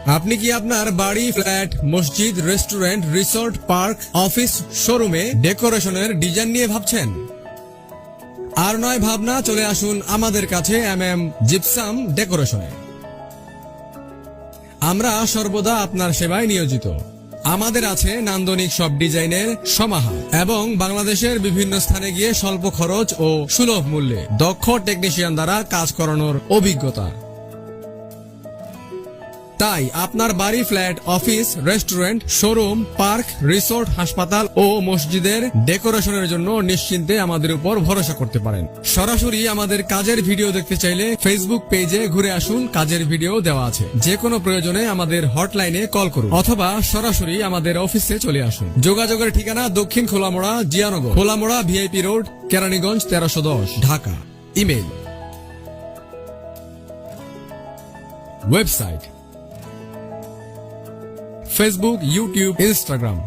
আপনি কি আপনার বাড়ি, ফ্ল্যাট, মসজিদ, রেস্টুরেন্ট, রিসোর্ট, পার্ক, অফিস, শোরুমে ডেকোরেশনের ডিজাইন নিয়ে ভাবছেন? আর নয় ভাবনা, চলে আসুন আমাদের কাছে জিপসাম ডেকোরেশনে। আমরা সর্বদা আপনার সেবায় নিয়োজিত। আমাদের আছে নান্দনিক সব ডিজাইনের সমাহার এবং বাংলাদেশের বিভিন্ন স্থানে গিয়ে স্বল্প খরচ ও সুলভ মূল্যে দক্ষ টেকনিশিয়ান দ্বারা কাজ করানোর অভিজ্ঞতা। তাই আপনার বাড়ি, flat, office, restaurant, showroom, park, resort, হাসপাতাল ও মসজিদের ডেকোরেশনের জন্য নিশ্চিন্তে আমাদের উপর ভরসা করতে পারেন। সরাসরি আমাদের কাজের ভিডিও দেখতে চাইলে ফেসবুক পেজে ঘুরে আসুন, কাজের ভিডিও দেওয়া আছে। যে কোনো প্রয়োজনে আমাদের হটলাইনে কল করুন অথবা সরাসরি আমাদের অফিসে চলে আসুন। যোগাযোগের ঠিকানা Dakshin Kholamora, Ziyanagar, Kholamora, VIP road, Keraniganj 1310, Dhaka. Email, website, Facebook, YouTube, Instagram.